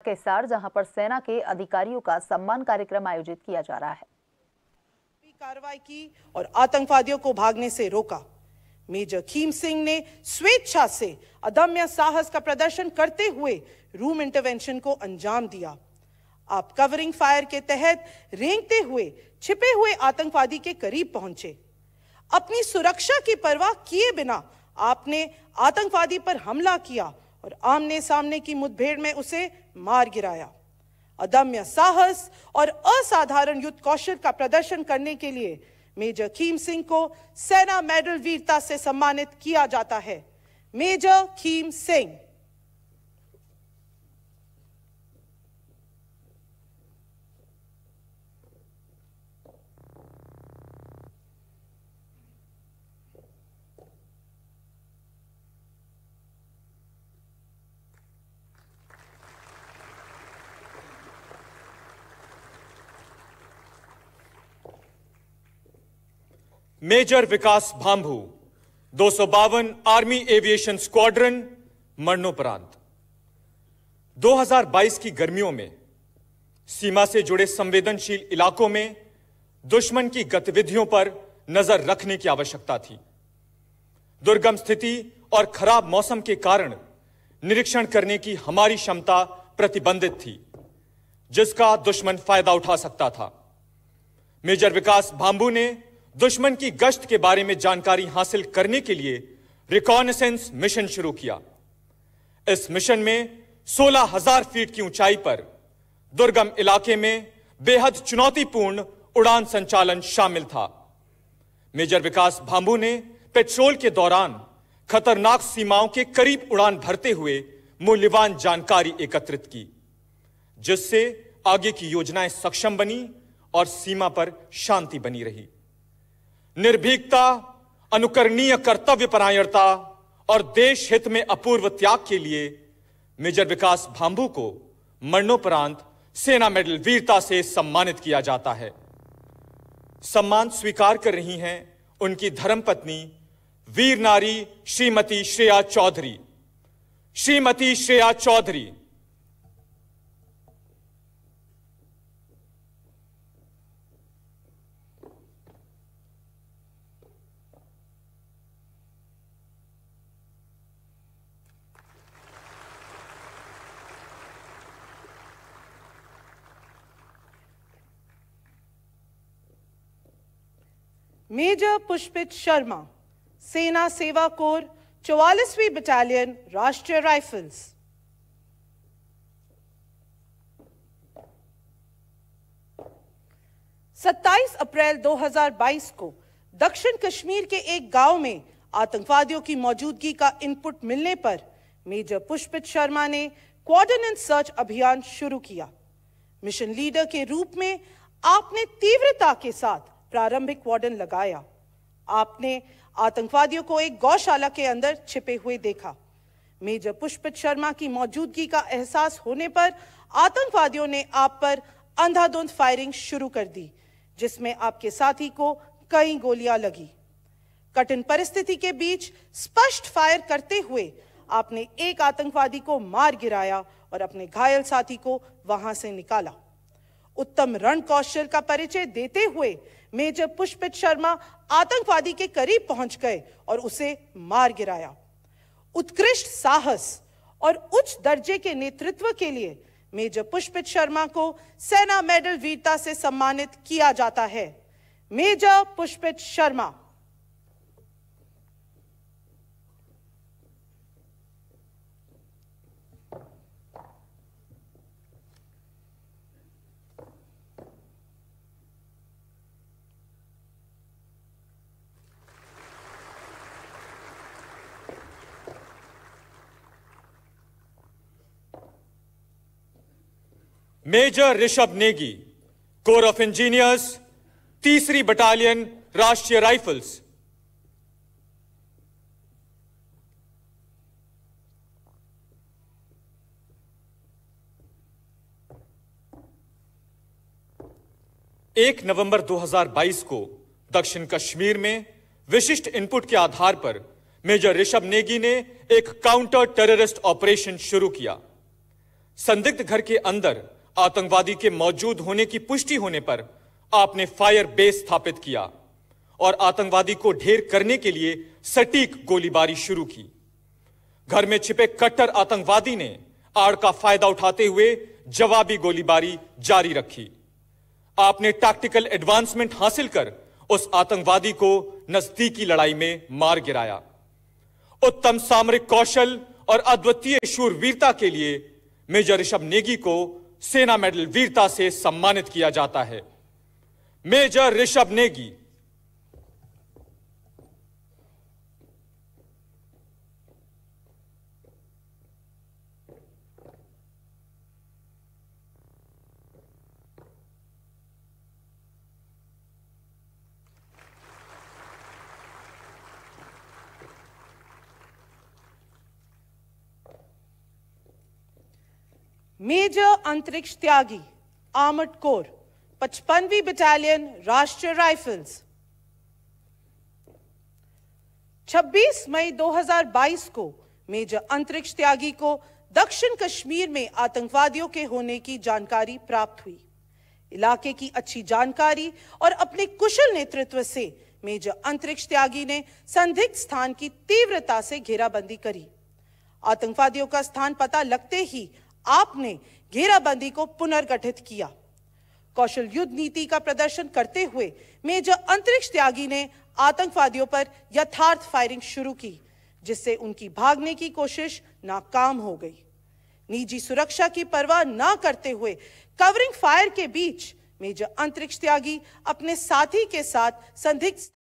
केसार, जहां पर सेना के अधिकारियों का सम्मान कार्यक्रम आयोजित किया जा रहा है। कार्रवाई की और आतंकवादियों को भागने से रोका। मेजर खीम सिंह ने स्वेच्छा से अदम्य साहस का प्रदर्शन करते हुए रूम इंटरवेंशन को अंजाम दिया। आप कवरिंग फायर के तहत रेंगते हुए छिपे हुए आतंकवादी के करीब पहुंचे। अपनी सुरक्षा की परवाह किए बिना आपने आतंकवादी पर हमला किया और आमने सामने की मुठभेड़ में उसे मार गिराया। अदम्य साहस और असाधारण युद्ध कौशल का प्रदर्शन करने के लिए मेजर खीम सिंह को सेना मेडल वीरता से सम्मानित किया जाता है। मेजर खीम सिंह। मेजर विकास भांभू 252 आर्मी एविएशन स्क्वाड्रन मरणोपरांत। 2022 की गर्मियों में सीमा से जुड़े संवेदनशील इलाकों में दुश्मन की गतिविधियों पर नजर रखने की आवश्यकता थी। दुर्गम स्थिति और खराब मौसम के कारण निरीक्षण करने की हमारी क्षमता प्रतिबंधित थी, जिसका दुश्मन फायदा उठा सकता था। मेजर विकास भांभू ने दुश्मन की गश्त के बारे में जानकारी हासिल करने के लिए रिकॉनेसेंस मिशन शुरू किया। इस मिशन में 16,000 फीट की ऊंचाई पर दुर्गम इलाके में बेहद चुनौतीपूर्ण उड़ान संचालन शामिल था। मेजर विकास भांभू ने पेट्रोल के दौरान खतरनाक सीमाओं के करीब उड़ान भरते हुए मूल्यवान जानकारी एकत्रित की, जिससे आगे की योजनाएं सक्षम बनी और सीमा पर शांति बनी रही। निर्भीकता, अनुकरणीय कर्तव्यपरायणता और देश हित में अपूर्व त्याग के लिए मेजर विकास भांभू को मरणोपरांत सेना मेडल वीरता से सम्मानित किया जाता है। सम्मान स्वीकार कर रही हैं उनकी धर्मपत्नी वीर नारी श्रीमती श्रेया चौधरी। श्रीमती श्रेया चौधरी। मेजर पुष्पित शर्मा, सेना सेवा कोर 44वीं बटालियन, राष्ट्रीय राइफल्स। सत्ताईस अप्रैल 2022 को दक्षिण कश्मीर के एक गांव में आतंकवादियों की मौजूदगी का इनपुट मिलने पर मेजर पुष्पित शर्मा ने क्वार्डन एंड सर्च अभियान शुरू किया। मिशन लीडर के रूप में आपने तीव्रता के साथ प्रारंभिक वार्डन लगाया। आपने आतंकवादियों को एक गौशाला के अंदर छिपे हुए देखा। मेजर पुष्पित शर्मा की मौजूदगी का एहसास होने पर आतंकवादियों ने आप पर अंधाधुंध फायरिंग शुरू कर दी, जिसमें आपके साथी को कई गोलियां लगी। कठिन परिस्थिति के बीच स्पष्ट फायर करते हुए आपने एक आतंकवादी को मार गिराया और अपने घायल साथी को वहां से निकाला। उत्तम रण कौशल का परिचय देते हुए मेजर पुष्पित शर्मा आतंकवादी के करीब पहुंच गए और उसे मार गिराया। उत्कृष्ट साहस और उच्च दर्जे के नेतृत्व के लिए मेजर पुष्पित शर्मा को सेना मेडल वीरता से सम्मानित किया जाता है। Major Pushpit Sharma. Major Rishabh Negi, Corps of Engineers, 3री बटालियन, राष्ट्रीय राइफल्स। एक नवंबर 2022 को दक्षिण कश्मीर में विशिष्ट इनपुट के आधार पर मेजर ऋषभ नेगी ने एक काउंटर टेररिस्ट ऑपरेशन शुरू किया। संदिग्ध घर के अंदर आतंकवादी के मौजूद होने की पुष्टि होने पर आपने फायर बेस स्थापित किया और आतंकवादी को ढेर करने के लिए सटीक गोलीबारी शुरू की। घर में छिपे कट्टर आतंकवादी ने आड़ का फायदा उठाते हुए जवाबी गोलीबारी जारी रखी। आपने टैक्टिकल एडवांसमेंट हासिल कर उस आतंकवादी को नजदीकी लड़ाई में मार गिराया। उत्तम सामरिक कौशल और अद्वितीय शूरवीरता के लिए मेजर ऋषभ नेगी को सेना मेडल वीरता से सम्मानित किया जाता है। मेजर ऋषभ नेगी। मेजर अंतरिक्ष त्यागी, armoured corps, 55वीं battalion, Rashtriya rifles. 26 मई 2022 को मेजर अंतरिक्ष त्यागी को दक्षिण कश्मीर में आतंकवादियों के होने की जानकारी प्राप्त हुई। इलाके की अच्छी जानकारी और अपने कुशल नेतृत्व से मेजर अंतरिक्ष त्यागी ने संदिग्ध स्थान की तीव्रता से घेराबंदी करी। आतंकवादियों का स्थान पता लगते ही आपने घेराबंदी को पुनर्गठित किया। कौशल युद्ध नीति का प्रदर्शन करते हुए मेजर अंतरिक्ष त्यागी ने आतंकवादियों पर यथार्थ फायरिंग शुरू की, जिससे उनकी भागने की कोशिश नाकाम हो गई। निजी सुरक्षा की परवाह न करते हुए कवरिंग फायर के बीच मेजर अंतरिक्ष त्यागी अपने साथी के साथ संदिग्ध